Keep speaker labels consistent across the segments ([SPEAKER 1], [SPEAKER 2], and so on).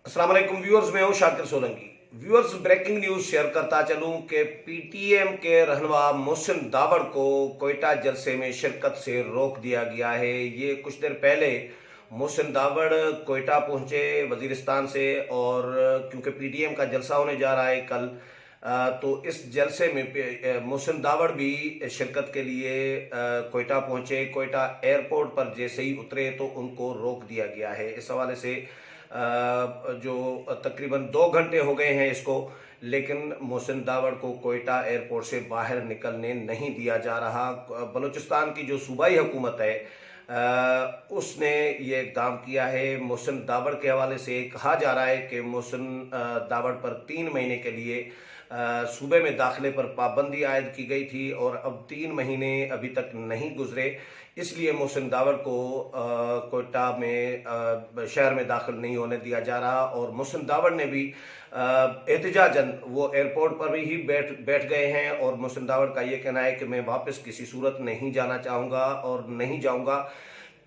[SPEAKER 1] अस्सलाम वालेकुम व्यूअर्स, मैं हूं Shakir Solanki. Viewers, breaking news share करता चलूं कि पीटीएम के रहनुमा मोहसिन दावड़ को कोयटा जलसे में शिरकत से रोक दिया गया है। ये कुछ देर पहले मोहसिन दावड़ कोयटा पहुंचे वजीरिस्तान से, और क्योंकि पीटीएम का जलसा होने जा रहा है कल, तो इस जलसे में मोहसिन दावड़ भी शिरकत के लिए कोयटा पहुंचे। कोयटा एयरपोर्ट पर जैसे ही उतरे तो उनको रोक दिया गया है। इस हवाले से जो तकरीबन 2 घंटे हो गए हैं इसको, लेकिन मोहसिन दावड़ को कोयटा एयरपोर्ट से बाहर निकलने नहीं दिया जा रहा। बलूचिस्तान की जो सूबाई हुकूमत है उसने ये इक़दाम किया है। मोहसिन दावड़ के हवाले से कहा जा रहा है कि मोहसिन दावड़ पर 3 महीने के लिए सूबे में दाखिले पर पाबंदी आयद की गई थी, और अब 3 महीने अभी तक नहीं गुजरे, इसलिए मोहसिन दावड़ को कोयटा में शहर में दाखिल नहीं होने दिया जा रहा। और मोहसिन दावड़ ने भी एहतजाजन वो एयरपोर्ट पर ही बैठ गए हैं, और मोहसिन दावड़ का ये कहना है कि मैं वापस किसी सूरत नहीं जाना चाहूँगा और नहीं जाऊँगा।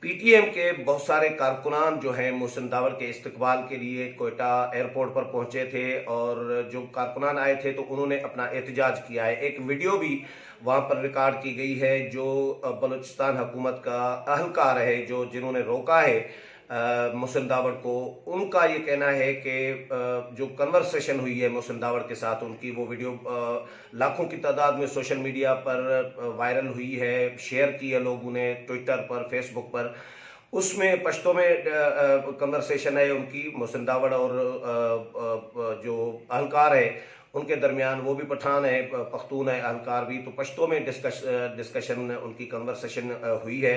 [SPEAKER 1] पीटीएम के बहुत सारे कारकुनान जो हैं मोहसिन दावड़ के इस्तकबाल के लिए कोयटा एयरपोर्ट पर पहुंचे थे, और जो कारकुनान आए थे तो उन्होंने अपना एहतजाज किया है। एक वीडियो भी वहां पर रिकॉर्ड की गई है। जो बलूचिस्तान हुकूमत का अहलकार है जिन्होंने रोका है मोहसिन दावड़ को, उनका ये कहना है कि जो कन्वर्सेशन हुई है मोहसिन दावड़ के साथ, उनकी वो वीडियो लाखों की तादाद में सोशल मीडिया पर वायरल हुई है, शेयर की है लोगों ने ट्विटर पर, फेसबुक पर। उसमें पश्तो में कन्वर्सेशन है उनकी, मोहसिन दावड़ और जो अहलकार है उनके दरमियान। वो भी पठान है, पख्तून है अहलकार भी, तो पश्तो में डिस्कशन उनकी कन्वर्सेशन हुई है।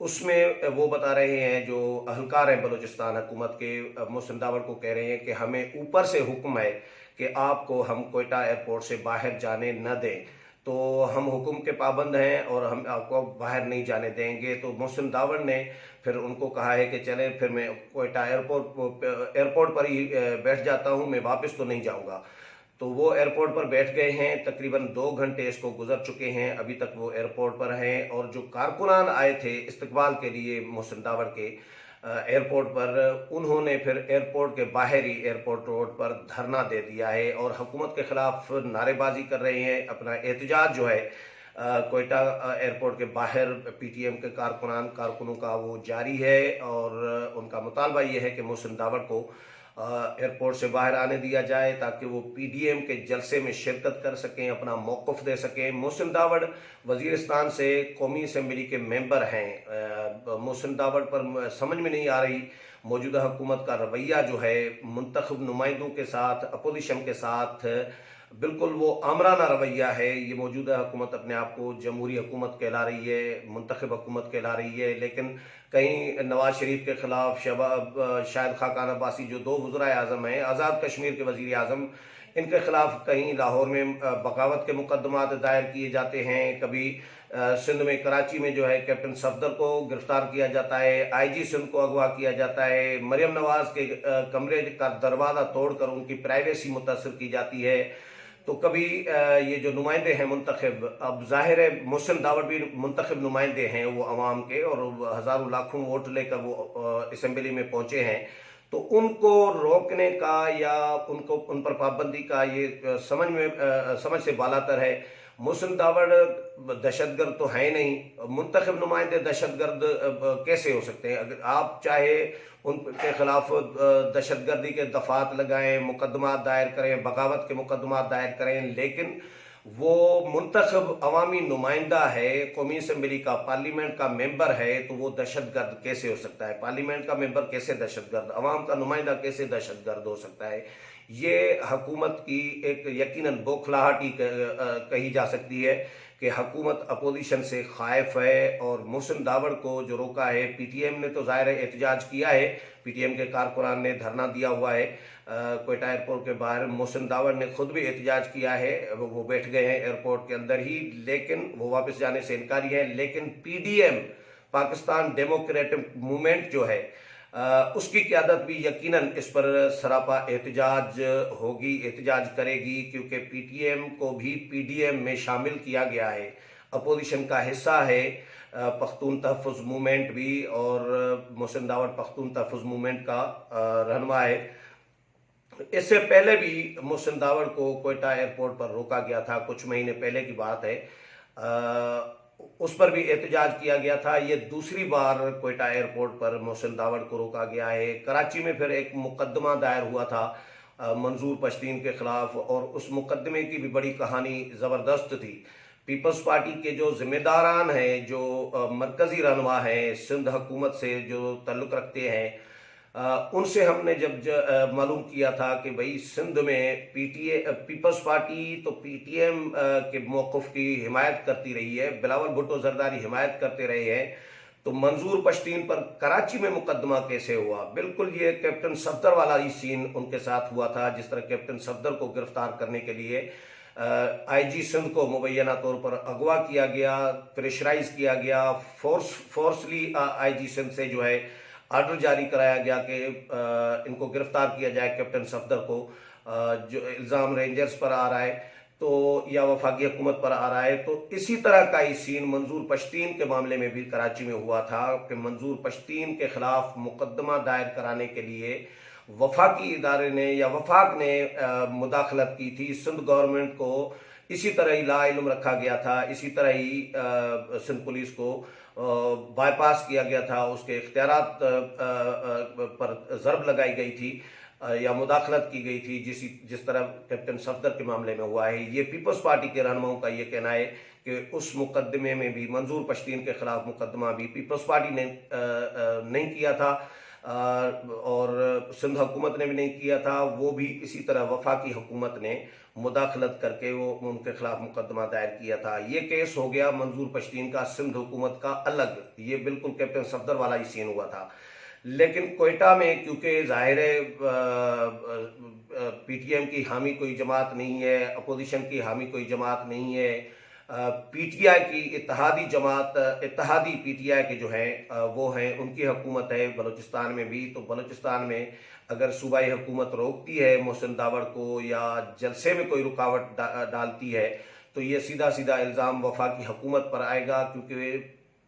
[SPEAKER 1] उसमें वो बता रहे हैं, जो अहलकार हैं बलूचिस्तान हुकूमत के, मोहसिन दावड़ को कह रहे हैं कि हमें ऊपर से हुक्म है कि आपको हम कोयटा एयरपोर्ट से बाहर जाने न दें, तो हम हुक्म के पाबंद हैं और हम आपको बाहर नहीं जाने देंगे। तो मोहसिन दावड़ ने फिर उनको कहा है कि चले फिर मैं कोयटा एयरपोर्ट पर ही बैठ जाता हूँ, मैं वापस तो नहीं जाऊँगा। तो वो एयरपोर्ट पर बैठ गए हैं। तकरीबन 2 घंटे इसको गुजर चुके हैं, अभी तक वो एयरपोर्ट पर हैं। और जो कारकुनान आए थे इस्तकबाल के लिए मोहसिन दावड़ के एयरपोर्ट पर, उन्होंने फिर एयरपोर्ट के बाहर ही एयरपोर्ट रोड पर धरना दे दिया है और हुकूमत के खिलाफ नारेबाजी कर रहे हैं। अपना एहतजाज जो है कोयटा एयरपोर्ट के बाहर पीटीएम के कारकुनों का वो जारी है, और उनका मुतालबा ये है कि मोहसिन दावड़ को एयरपोर्ट से बाहर आने दिया जाए, ताकि वो पीडीएम के जलसे में शिरकत कर सकें, अपना मौक़िफ़ दे सकें। मोहसिन दावड़ वजीरिस्तान से कौमी असम्बली के मेंबर हैं। मोहसिन दावड़ पर समझ में नहीं आ रही मौजूदा हुकूमत का रवैया जो है मुंतखब नुमाइंदों के साथ, अपोजिशन के साथ, बिल्कुल वो आमराना रवैया है। ये मौजूदा हुकूमत अपने आप को जमहूरी हुकूमत कहला रही है, मुंतखब हुकूमत कहला रही है, लेकिन कहीं नवाज शरीफ के खिलाफ शाहिद खाकान अब्बासी जो 2 वज़राए आज़म हैं, आज़ाद कश्मीर के वज़ीर आज़म, इनके खिलाफ कहीं लाहौर में बगावत के मुकदमात दायर किए जाते हैं। कभी सिंध में कराची में जो है कैप्टन सफदर को गिरफ्तार किया जाता है, आईजी सिंध को अगवा किया जाता है, मरियम नवाज के कमरे का दरवाज़ा तोड़कर उनकी प्राइवेसी मुतासर की जाती है। तो कभी ये जो नुमाइंदे हैं मुंतखब, अब जाहिर है मोहसिन दावड़ भी मुंतखब नुमाइंदे हैं वो अवाम के, और हज़ारों लाखों वोट लेकर वो असम्बली में पहुंचे हैं, तो उनको रोकने का या उन पर पाबंदी का ये समझ से बालातर है। मोहसिन दावड़ दहशतगर्द तो है नहीं, मुंतखब नुमाइंदे दहशतगर्द कैसे हो सकते हैं? अगर आप चाहे उनके खिलाफ दहशतगर्दी के दफात लगाएं, मुकदमात दायर करें, बगावत के मुकदमात दायर करें, लेकिन वो मुंतखब अवामी नुमाइंदा है, कौमी असम्बली का, पार्लियामेंट का मेंबर है, तो वो दहशतगर्द कैसे हो सकता है? पार्लियामेंट का मेंबर कैसे दहशतगर्द, अवाम का नुमाइंदा कैसे दहशतगर्द हो सकता है? ये हुकूमत की एक यकीनन बौखलाहट ही कही जा सकती है कि हुकूमत अपोजिशन से खाइफ है। और मोहसिन दावड़ को जो रोका है पीटीएम ने, तो ज़ाहिर है एहतजाज किया है, पीटीएम के कारकुनान ने धरना दिया हुआ है कोयटा एयरपोर्ट के बाहर। मोहसिन दावड़ ने खुद भी एहतजाज किया है, वो बैठ गए हैं एयरपोर्ट के अंदर ही, लेकिन वो वापस जाने से इनकारी है। लेकिन पीडीएम, पाकिस्तान डेमोक्रेटिक मूवमेंट जो है, उसकी क़यादत भी यकीनन इस पर सरापा एहतजाज होगी, एहतजाज करेगी, क्योंकि पीटीएम को भी पीडीएम में शामिल किया गया है, अपोजिशन का हिस्सा है। पख्तून तहफ़्फ़ुज़ मूवमेंट भी, और मोहसिन दावड़ पख्तून तहफ़्फ़ुज़ मूवमेंट का रहनुमा है। इससे पहले भी मोहसिन दावड़ को कोयटा एयरपोर्ट पर रोका गया था, कुछ महीने पहले की बात है। उस पर भी एहतजाज किया गया था। ये दूसरी बार कोयटा एयरपोर्ट पर मोहसिन दावड़ को रोका गया है। कराची में फिर एक मुकदमा दायर हुआ था मंजूर पश्तीन के खिलाफ, और उस मुकदमे की भी बड़ी कहानी ज़बरदस्त थी। पीपल्स पार्टी के जो जिम्मेदारान हैं, जो मरकज़ी रहनुमा हैं, सिंध हुकूमत से जो ताल्लुक़ रखते हैं, उनसे हमने जब मालूम किया था कि भाई सिंध में पीपल्स पार्टी तो पीटीएम के मौक़िफ़ की हिमायत करती रही है, बिलावल भुट्टो जरदारी हिमायत करते रहे हैं, तो मंजूर पश्तीन पर कराची में मुकदमा कैसे हुआ? बिल्कुल ये कैप्टन सफदर वाला ही सीन उनके साथ हुआ था। जिस तरह कैप्टन सफदर को गिरफ्तार करने के लिए आईजी सिंध को मुबैना तौर पर अगवा किया गया, प्रेशराइज किया गया, फोर्सली आईजी सिंध से जो है आर्डर जारी कराया गया कि इनको गिरफ्तार किया जाए, कैप्टन सफदर को। जो इल्ज़ाम रेंजर्स पर आ रहा है तो या वफाकी हुकूमत पर आ रहा है, तो इसी तरह का ही सीन मंजूर पश्तीन के मामले में भी कराची में हुआ था कि मंजूर पश्तीन के खिलाफ मुकदमा दायर कराने के लिए वफाकी इदारे ने या वफाक ने मुदाखलत की थी। सिंध गवर्नमेंट को इसी तरह ही लाइल्म रखा गया था, इसी तरह ही सिंध पुलिस को बाईपास किया गया था, उसके इख्तियारात पर ज़रब लगाई गई थी या मुदाखलत की गई थी, जिस तरह कैप्टन सफदर के मामले में हुआ है। ये पीपल्स पार्टी के रहनुमाओं का ये कहना है कि उस मुकदमे में भी, मंजूर पश्तीन के खिलाफ मुकदमा भी पीपल्स पार्टी ने नहीं किया था और सिंध हुकूमत ने भी नहीं किया था। वो भी इसी तरह वफाकी हुकूमत ने मुदाखलत करके वो उनके खिलाफ मुकदमा दायर किया था। ये केस हो गया मंजूर पश्तीन का, सिंध हुकूमत का अलग। ये बिल्कुल कैप्टन सफदर वाला ही सीन हुआ था। लेकिन कोयटा में क्योंकि ज़ाहिर है पीटीएम की हामी कोई जमात नहीं है, अपोजिशन की हामी कोई जमात नहीं है, पीटीआई की इत्तेहादी जमात, इत्तेहादी पीटीआई के जो हैं वो हैं, उनकी हुकूमत है बलूचिस्तान में भी। तो बलूचिस्तान में अगर सूबाई हुकूमत रोकती है मोहसिन दावड़ को या जलसे में कोई रुकावट डालती है, तो ये सीधा सीधा इल्ज़ाम वफाकी हुकूमत पर आएगा, क्योंकि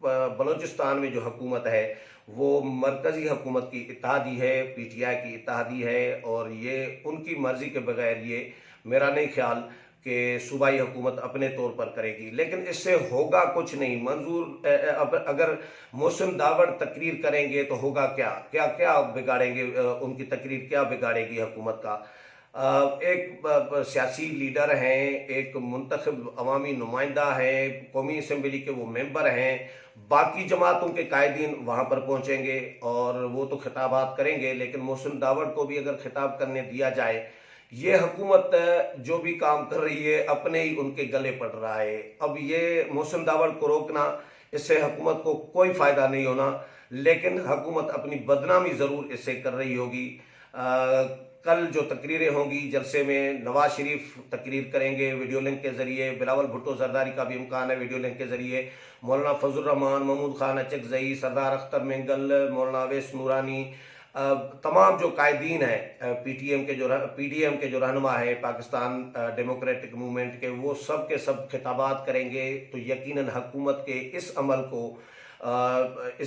[SPEAKER 1] बलूचिस्तान में जो हुकूमत है वो मरकज़ी हुकूमत की इत्तेहादी है, पीटीआई की इत्तेहादी है, और ये उनकी मर्ज़ी के बगैर ये मेरा नहीं ख्याल कि सूबाई हुकूमत अपने तौर पर करेगी। लेकिन इससे होगा कुछ नहीं। अगर मोहसिन दावड़ तकरीर करेंगे तो होगा क्या क्या क्या बिगाड़ेंगे, उनकी तकरीर क्या बिगाड़ेगी हुकूमत का? एक सियासी लीडर हैं, एक मुंतखब अवामी नुमाइंदा है, कौमी असम्बली के वो मेंबर हैं, बाकी जमातों के कायदीन वहाँ पर पहुँचेंगे और वो तो खिताबात करेंगे, लेकिन मोहसिन दावड़ को भी अगर खिताब करने दिया जाए, ये हुकूमत जो भी काम कर रही है अपने ही उनके गले पड़ रहा है। अब ये मोहसिन दावड़ को रोकना, इससे हुकूमत को कोई फ़ायदा नहीं होना, लेकिन हुकूमत अपनी बदनामी ज़रूर इससे कर रही होगी। कल जो तकरीरें होंगी जलसे में, नवाज शरीफ तकरीर करेंगे वीडियो लिंक के ज़रिए, बिलावल भुट्टो जरदारी का भी इम्कान है वीडियो लिंक के ज़रिए, मौलाना फजल रहमान, महमूद खान अचकज़ई, सरदार अख्तर मेंगल, मौलाना अवैस नूरानी, तमाम जो कायदीन हैं पीडीएम के जो रहनुमा है पाकिस्तान डेमोक्रेटिक मूवमेंट के, वो सब के सब खिताबात करेंगे। तो यकीनन हुकूमत के इस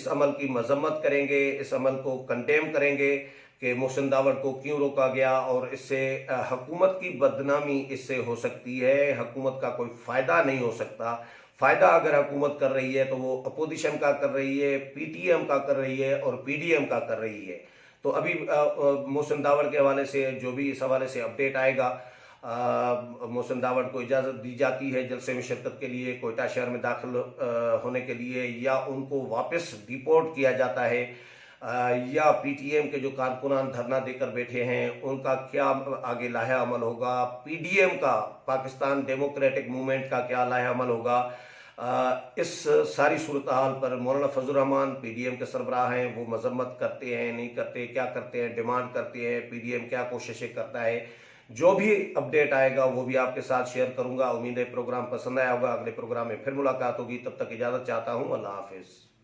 [SPEAKER 1] अमल की मजम्मत करेंगे, इस अमल को कंडेम करेंगे कि मोहसिन दावड़ को क्यों रोका गया, और इससे हुकूमत की बदनामी इससे हो सकती है। हुकूमत का कोई फ़ायदा नहीं हो सकता। फ़ायदा अगर हुकूमत कर रही है तो वो अपोजिशन का कर रही है, पीटीएम का कर रही है और पीडीएम का कर रही है। तो अभी मोहसिन दावड़ के हवाले से जो भी इस हवाले से अपडेट आएगा, मोहसिन दावड़ को इजाज़त दी जाती है जलसे में शिरकत के लिए, कोयटा शहर में दाखिल होने के लिए, या उनको वापस डिपोर्ट किया जाता है, या पीटीएम के जो कारकुनान धरना देकर बैठे हैं उनका क्या आगे लाहे अमल होगा, पीडीएम का, पाकिस्तान डेमोक्रेटिक मूवमेंट का क्या लाहे अमल होगा। इस सारी सूरत हाल पर मौलाना फजल रहमान पीडीएम के सरबराह हैं, वो मजम्मत करते हैं, नहीं करते, क्या करते हैं, डिमांड करते हैं, पीडीएम क्या कोशिशें करता है। जो भी अपडेट आएगा वो भी आपके साथ शेयर करूंगा। उम्मीद है प्रोग्राम पसंद आया होगा। अगले प्रोग्राम में फिर मुलाकात होगी, तब तक इजाज़त चाहता हूँ। अल्लाह हाफिज़।